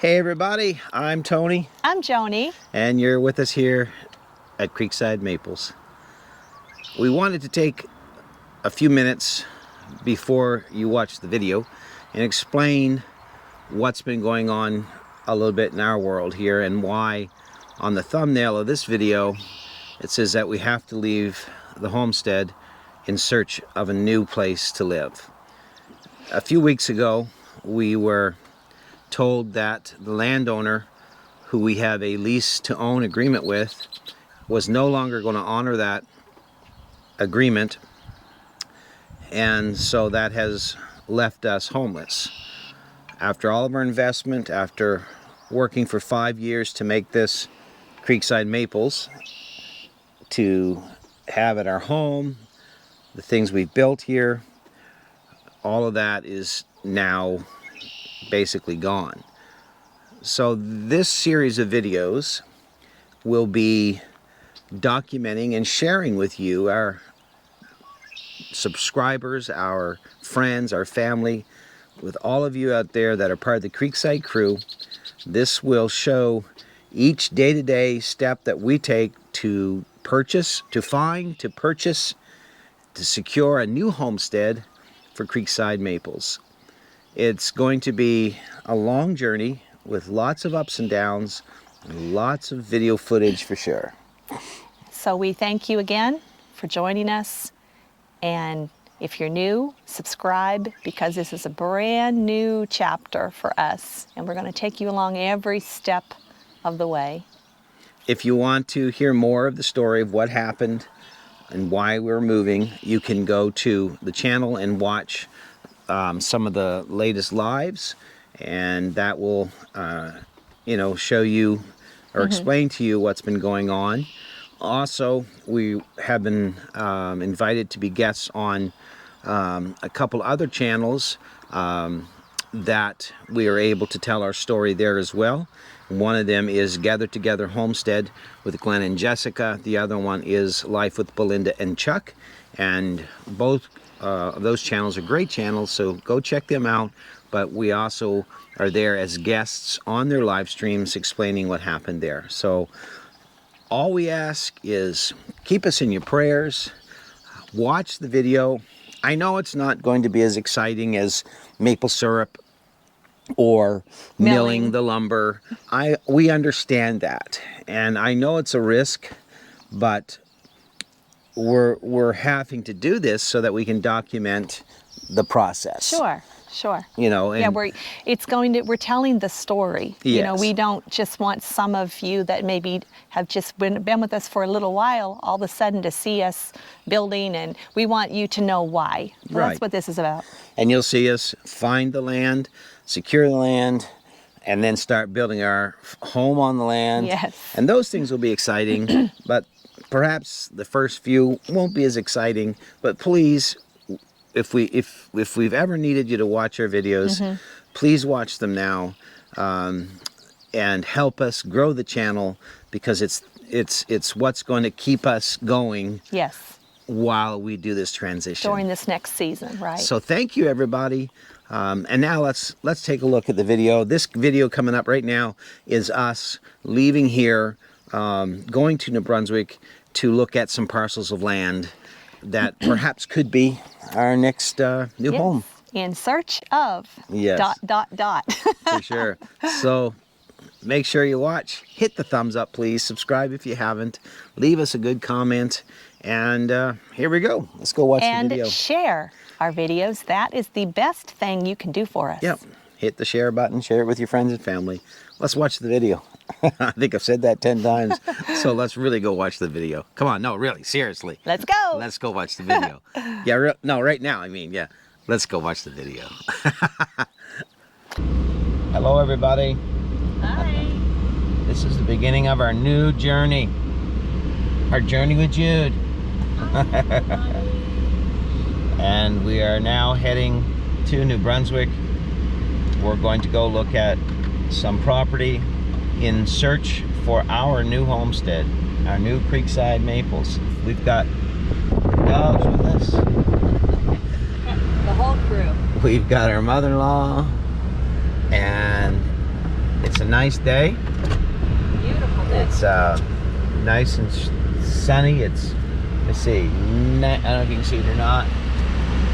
Hey everybody, I'm Tony. I'm Joni. And you're with us here at Creekside Maples. We wanted to take a few minutes before you watch the video and explain what's been going on a little bit in our world here and why on the thumbnail of this video it says that we have to leave the homestead in search of a new place to live. A few weeks ago we were told that the landowner who we have a lease to own agreement with was no longer going to honor that agreement, and so that has left us homeless. After all of our investment, after working for 5 years to make this Creekside Maples, to have at our home, the things we've built here, all of that is now basically gone. So this series of videos will be documenting and sharing with you, our subscribers, our friends, our family, with all of you out there that are part of the Creekside crew. This will show each day-to-day step that we take to purchase, to find, to purchase, to secure a new homestead for Creekside Maples. It's going to be a long journey with lots of ups and downs, and lots of video footage for sure. So we thank you again for joining us, and if you're new, subscribe, because this is a brand new chapter for us, and we're going to take you along every step of the way. If you want to hear more of the story of what happened and why we're moving, you can go to the channel and watch some of the latest lives, and that will show you or explain to you what's been going on. Also, we have been invited to be guests on a couple other channels that we are able to tell our story there as well. One of them is Gather Together Homestead with Glenn and Jessica. The other one is Life with Belinda and Chuck, and both those channels are great channels, so go check them out. But we also are there as guests on their live streams explaining what happened there. So all we ask is keep us in your prayers. Watch the video. I know it's not going to be as exciting as maple syrup or milling the lumber. We understand that, and I know it's a risk, but we're having to do this so that we can document the process. Sure. You know, and yeah, we're telling the story. Yes. You know, we don't just want some of you that maybe have just been with us for a little while all of a sudden to see us building, and we want you to know why. Well, right. That's what this is about. And you'll see us find the land, secure the land, and then start building our home on the land. Yes. And those things will be exciting, but perhaps the first few won't be as exciting. But please, if we've ever needed you to watch our videos, please watch them now, and help us grow the channel, because it's what's going to keep us going. Yes. While we do this transition during this next season, right? So thank you, everybody. And now let's take a look at the video. This video coming up right now is us leaving here, going to New Brunswick to look at some parcels of land that perhaps could be our next new home. In search of ... For sure. So make sure you watch. Hit the thumbs up, please. Subscribe if you haven't. Leave us a good comment. And here we go. Let's go watch the video. And share our videos. That is the best thing you can do for us. Yep. Hit the share button. Share it with your friends and family. Let's watch the video. I think I've said that 10 times. So let's really go watch the video. Come on. No, really. Seriously. Let's go. Let's go watch the video. Yeah. No, right now. I mean, yeah. Let's go watch the video. Hello, everybody. Hi. This is the beginning of our new journey. Our journey with Jude. And we are now heading to New Brunswick. We're going to go look at some property in search for our new homestead, our new Creekside Maples. We've got dogs with us. The whole crew. We've got our mother-in-law, and it's nice day. Beautiful day. It's nice and sunny. It's, let's see, I don't know if you can see it or not,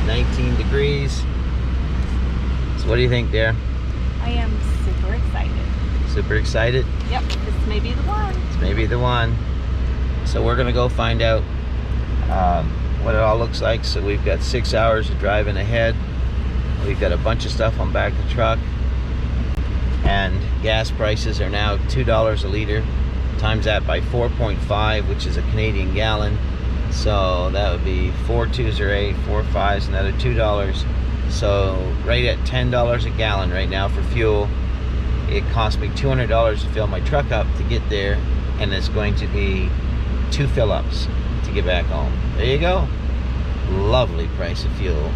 19 degrees. So what do you think, dear? I am super excited. Super excited? Yep, this may be the one. This may be the one. So we're gonna go find out what it all looks like. So we've got 6 hours of driving ahead. We've got a bunch of stuff on back of the truck. And gas prices are now $2 a liter. Times that by 4.5, which is a Canadian gallon. So that would be 4 2s are 8, 4 5s, another $2. So right at $10 a gallon right now for fuel. It cost me $200 to fill my truck up to get there, and it's going to be 2 fill-ups to get back home. There you go. Lovely price of fuel.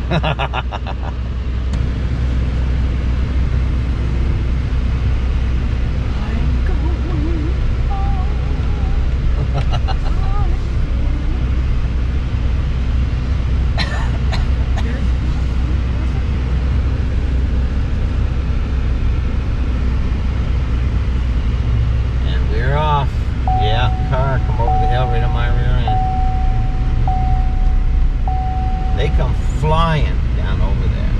Flying down over there.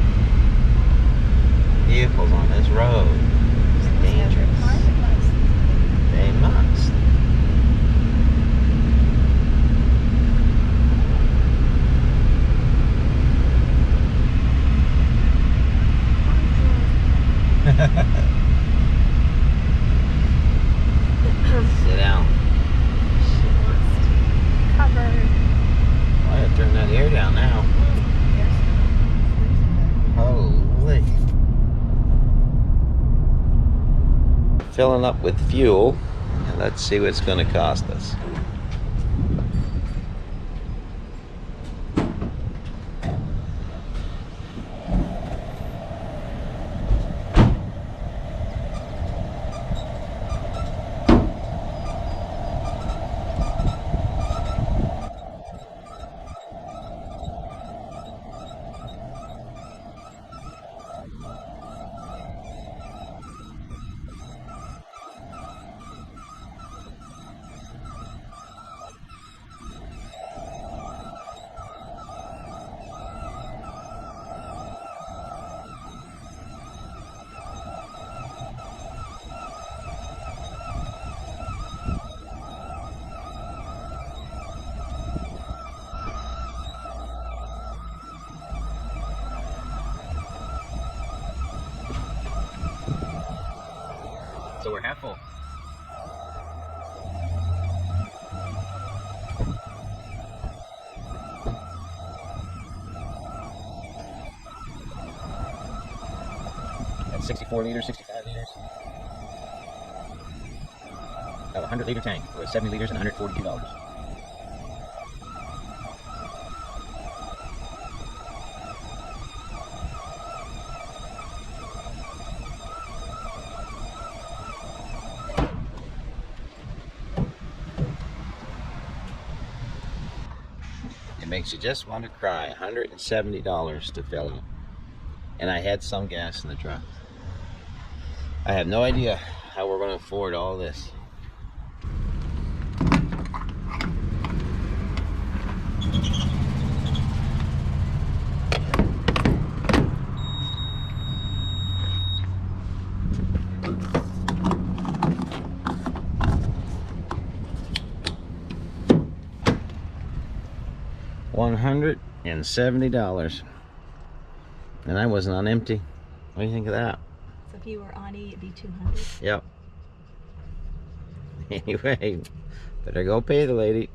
Vehicles on this road. It's dangerous. They must. Sit down. She wants to be covered. Well, I gotta turn that air down now. Holy. Filling up with fuel, and let's see what it's going to cost us. So we're half full. That's 64 liters, 65 liters. Oh, a 100 liter tank with 70 liters and $142. It makes you just want to cry. $170 to fill up. And I had some gas in the truck. I have no idea how we're going to afford all this. $170, and I wasn't on empty. What do you think of that? So if you were on E, it'd be 200. Yep. Anyway, better go pay the lady.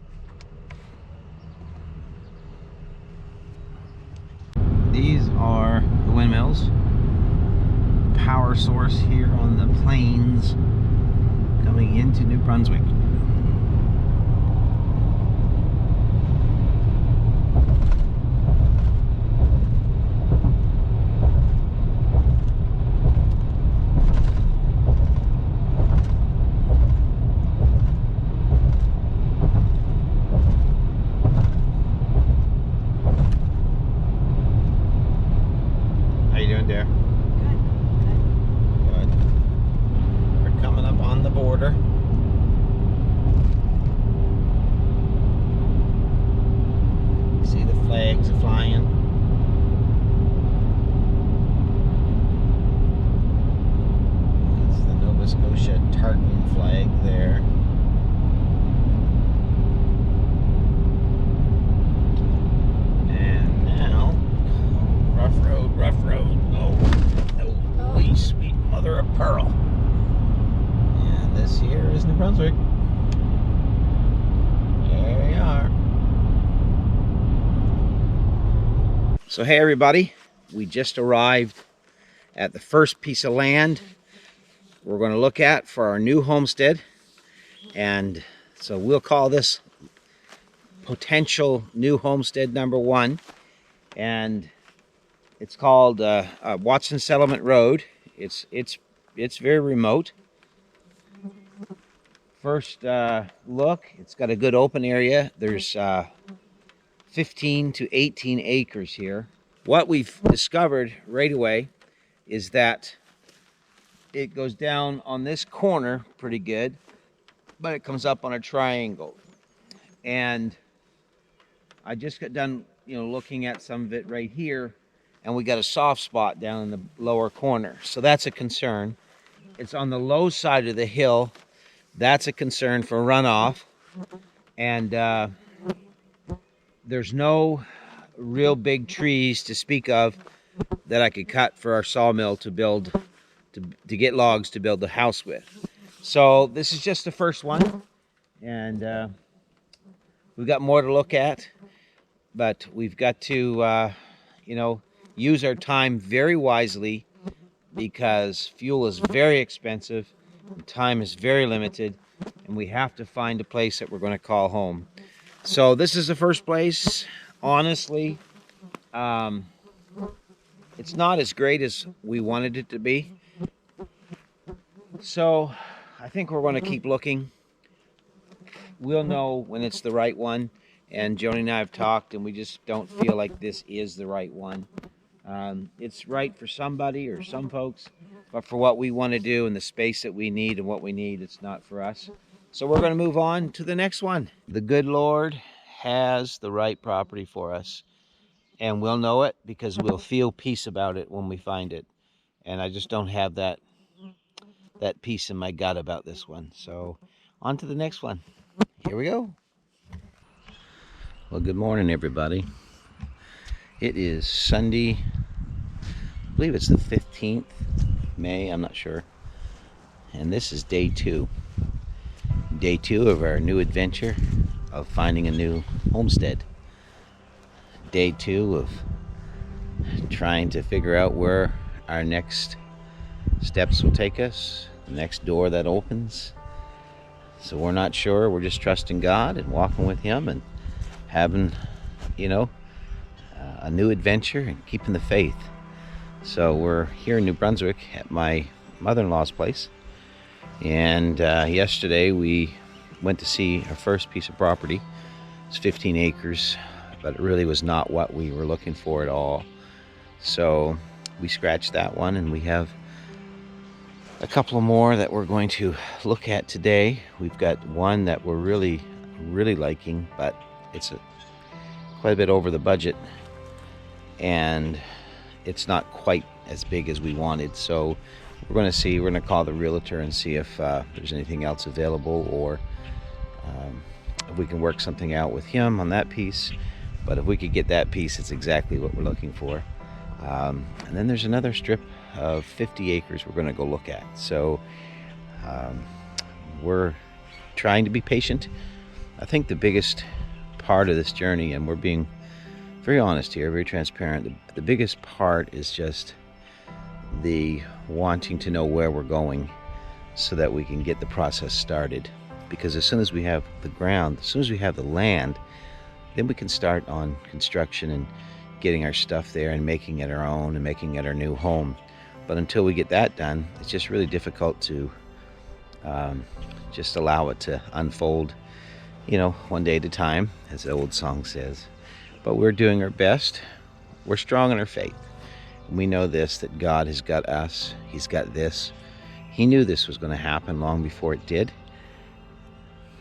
These are the windmills. Power source here on the plains coming into New Brunswick. order. See the flags flying. That's the Nova Scotia tartan flag there. And now, rough road, rough road. Oh, holy sweet mother of pearl. And this here is New Brunswick. There we are. So hey everybody, we just arrived at the first piece of land we're going to look at for our new homestead. And so we'll call this potential new homestead number 1. And it's called Watson Settlement Road. It's very remote. First look, it's got a good open area. There's 15 to 18 acres here. What we've discovered right away is that it goes down on this corner pretty good, but it comes up on a triangle. And I just got done, looking at some of it right here, and we got a soft spot down in the lower corner. So that's a concern. It's on the low side of the hill. That's a concern for runoff. And there's no real big trees to speak of that I could cut for our sawmill to build, to get logs to build the house with. So this is just the first one, and we've got more to look at, but we've got to, use our time very wisely, because fuel is very expensive, and time is very limited, and we have to find a place that we're going to call home. So this is the first place. Honestly, it's not as great as we wanted it to be. So I think we're going to keep looking. We'll know when it's the right one. And Joni and I have talked, and we just don't feel like this is the right one. It's right for somebody or some folks, but for what we want to do and the space that we need and what we need, it's not for us. So we're going to move on to the next one. The good Lord has the right property for us, and we'll know it because we'll feel peace about it when we find it. And I just don't have that peace in my gut about this one. So on to the next one. Here we go. Well, good morning, everybody. It is Sunday, I believe it's the 15th May, I'm not sure. And this is day 2. Day 2 of our new adventure of finding a new homestead. Day 2 of trying to figure out where our next steps will take us, the next door that opens. So we're not sure. We're just trusting God and walking with Him and having, a new adventure and keeping the faith. So we're here in New Brunswick at my mother-in-law's place. And yesterday we went to see our first piece of property. It's 15 acres, but it really was not what we were looking for at all. So we scratched that one, and we have a couple more that we're going to look at today. We've got one that we're really liking, but it's quite a bit over the budget, and it's not quite as big as we wanted. So we're going to call the realtor and see if there's anything else available, or if we can work something out with him on that piece. But if we could get that piece, it's exactly what we're looking for. And then there's another strip of 50 acres we're going to go look at. So we're trying to be patient. I think the biggest part of this journey, and we're being very honest here, very transparent, the biggest part is just the wanting to know where we're going so that we can get the process started. Because as soon as we have the ground, as soon as we have the land, then we can start on construction and getting our stuff there and making it our own and making it our new home. But until we get that done, it's just really difficult to just allow it to unfold, one day at a time, as the old song says. But we're doing our best. We're strong in our faith. We know this, that God has got us. He's got this. He knew this was going to happen long before it did.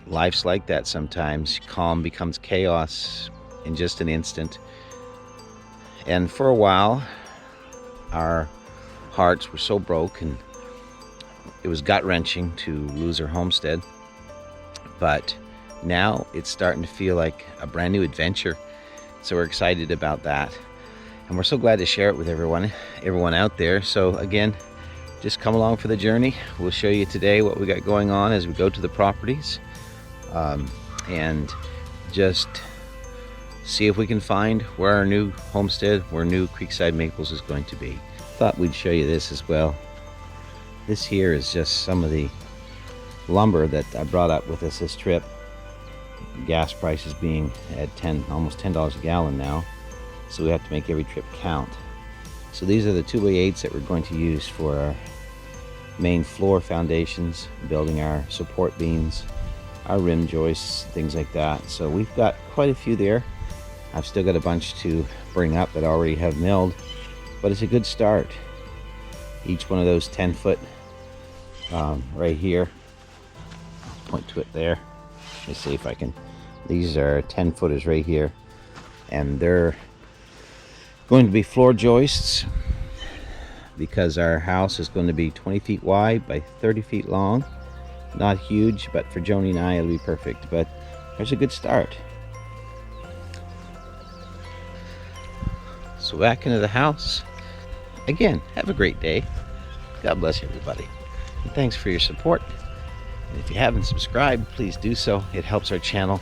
Life's like that sometimes. Calm becomes chaos in just an instant. And for a while, our hearts were so broke, and it was gut-wrenching to lose our homestead. But now it's starting to feel like a brand new adventure. So we're excited about that. And we're so glad to share it with everyone out there. So again, just come along for the journey. We'll show you today what we got going on as we go to the properties. And just see if we can find where our new homestead, where new Creekside Maples is going to be. Thought we'd show you this as well. This here is just some of the lumber that I brought up with us this trip. Gas prices being at almost $10 a gallon now, so we have to make every trip count. So these are the 2x8s that we're going to use for our main floor foundations, building our support beams, our rim joists, things like that. So we've got quite a few there. I've still got a bunch to bring up that I already have milled, but it's a good start. Each one of those 10-foot right here, I'll point to it there. Let me see if I can. These are 10-footers right here, and they're going to be floor joists because our house is going to be 20 feet wide by 30 feet long. Not huge, but for Joni and I it'll be perfect. But there's a good start. So back into the house. Again, have a great day. God bless everybody. And thanks for your support. And if you haven't subscribed, please do so. It helps our channel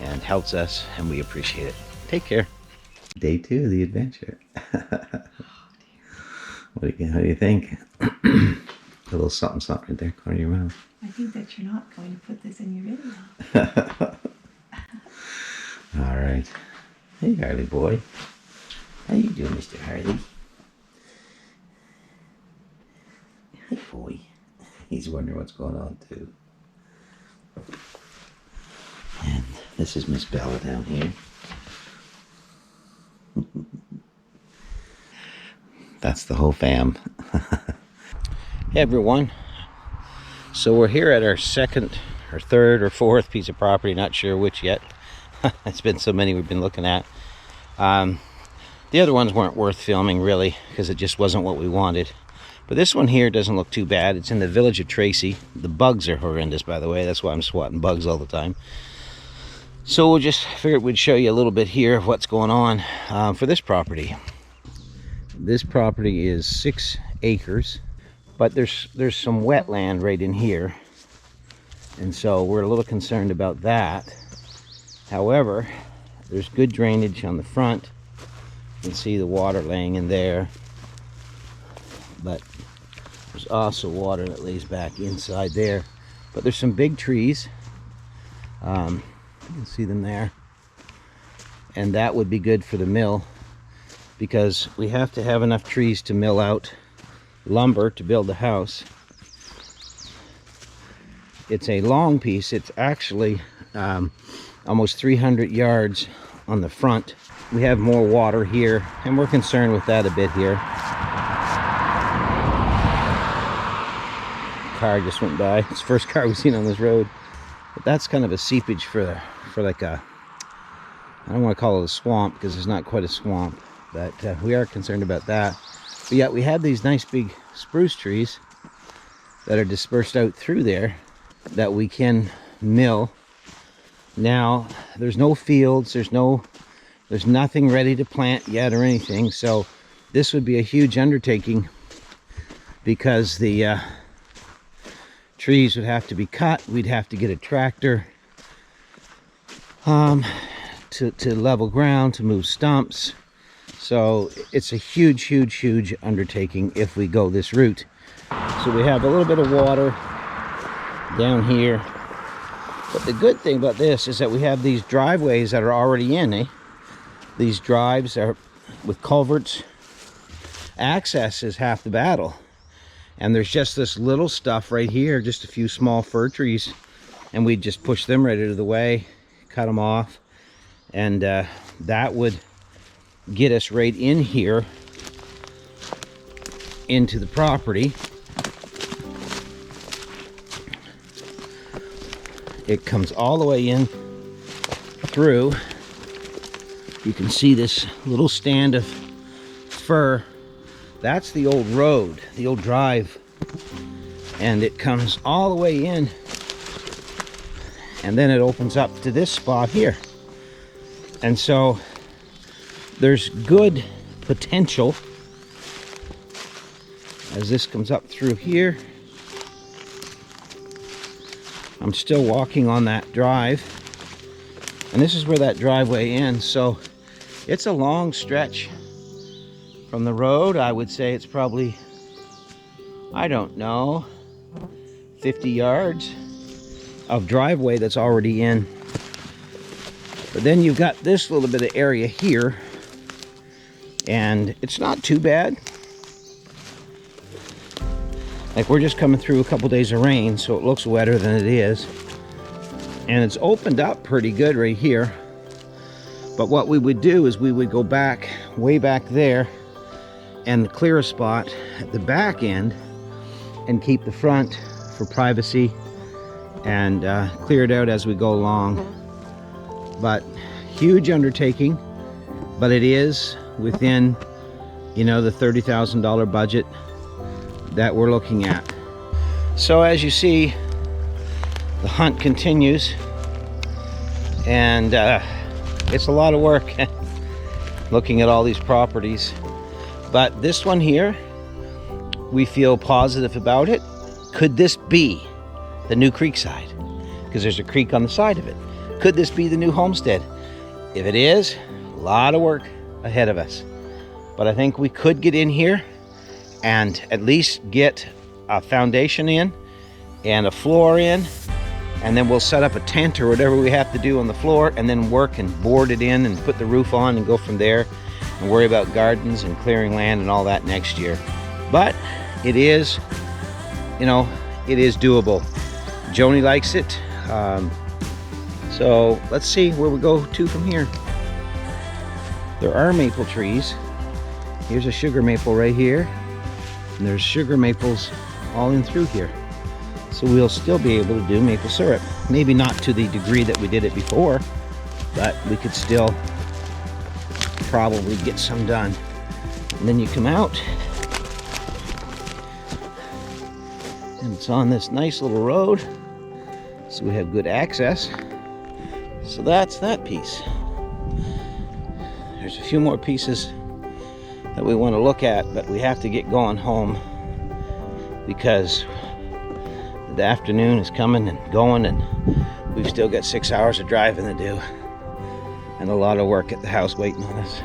and helps us, and we appreciate it. Take care. Day 2 of the adventure. What do you think? A little something something right there, corner of your mouth. I think that you're not going to put this in your video. All right. Hey, Harley boy. How you doing, Mr. Harley? Hey, boy. He's wondering what's going on, too. And this is Miss Bella down here. That's the whole fam. Hey, everyone. So we're here at our second or third or fourth piece of property, not sure which yet. It's been so many we've been looking at. The other ones weren't worth filming really because it just wasn't what we wanted. But this one here doesn't look too bad. It's in the village of Tracy. The bugs are horrendous, by the way. That's why I'm swatting bugs all the time. So we'll just figured we'd show you a little bit here of what's going on for this property. This property is 6 acres. But there's some wetland right in here, and so we're a little concerned about that. However, there's good drainage on the front. You can see the water laying in there, but there's also water that lays back inside there. But there's some big trees. You can see them there, and that would be good for the mill because we have to have enough trees to mill out lumber to build the house. It's a long piece. It's actually almost 300 yards on the front. We have more water here, and we're concerned with that a bit here. Car just went by. It's the first car we've seen on this road. But that's kind of a seepage for like a, I don't want to call it a swamp because it's not quite a swamp, but we are concerned about that. But yet we have these nice big spruce trees that are dispersed out through there that we can mill. Now there's no fields, there's nothing ready to plant yet or anything, so this would be a huge undertaking because the trees would have to be cut. We'd have to get a tractor to level ground, to move stumps. So it's a huge undertaking if we go this route. So we have a little bit of water down here. But the good thing about this is that we have these driveways that are already in, eh? These drives are with culverts. Access is half the battle. And there's just this little stuff right here, just a few small fir trees. And we just push them right out of the way, cut them off. And that would get us right in here into the property. it comes all the way in through. You can see this little stand of fir. That's the old road, the old drive. And it comes all the way in. And then it opens up to this spot here. And so there's good potential as this comes up through here. I'm still walking on that drive. And this is where that driveway ends. So it's a long stretch from the road. I would say it's probably, I don't know, 50 yards of driveway that's already in. But then you've got this little bit of area here, and it's not too bad. Like, we're just coming through a couple days of rain, so it looks wetter than it is. And it's opened up pretty good right here. But what we would do is we would go back, way back there, and clear a spot at the back end and keep the front for privacy, and clear it out as we go along. But huge undertaking, but it is within, you know, the $30,000 budget that we're looking at. So as you see, the hunt continues, and it's a lot of work looking at all these properties. But this one here, we feel positive about it. Could this be the new Creekside? Because there's a creek on the side of it. Could this be the new Homestead? If it is, a lot of work ahead of us. But I think we could get in here and at least get a foundation in and a floor in, and then we'll set up a tent or whatever we have to do on the floor, and then work and board it in and put the roof on and go from there, and worry about gardens and clearing land and all that next year. But it is, you know, it is doable. Joni likes it. So let's see where we go to from here. There are maple trees. Here's a sugar maple right here, and there's sugar maples all in through here. So we'll still be able to do maple syrup. Maybe not to the degree that we did it before, but we could still probably get some done. And then you come out, and it's on this nice little road, so we have good access. So that's that piece. There's a few more pieces that we want to look at, but we have to get going home because the afternoon is coming and going, and we've still got 6 hours of driving to do and a lot of work at the house waiting on us.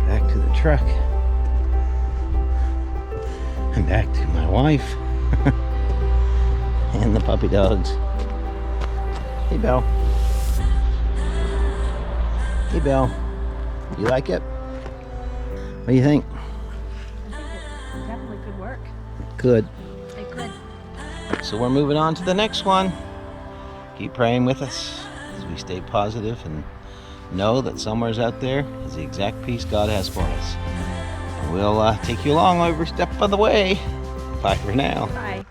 Back to the truck and back to my wife and the puppy dogs. Hey, Belle. Hey, Belle. You like it? What do you think? I think it definitely could work. Good. It could. So we're moving on to the next one. Keep praying with us as we stay positive and know that somewhere's out there is the exact peace God has for us. And we'll take you along every step of the way. Bye for now. Bye.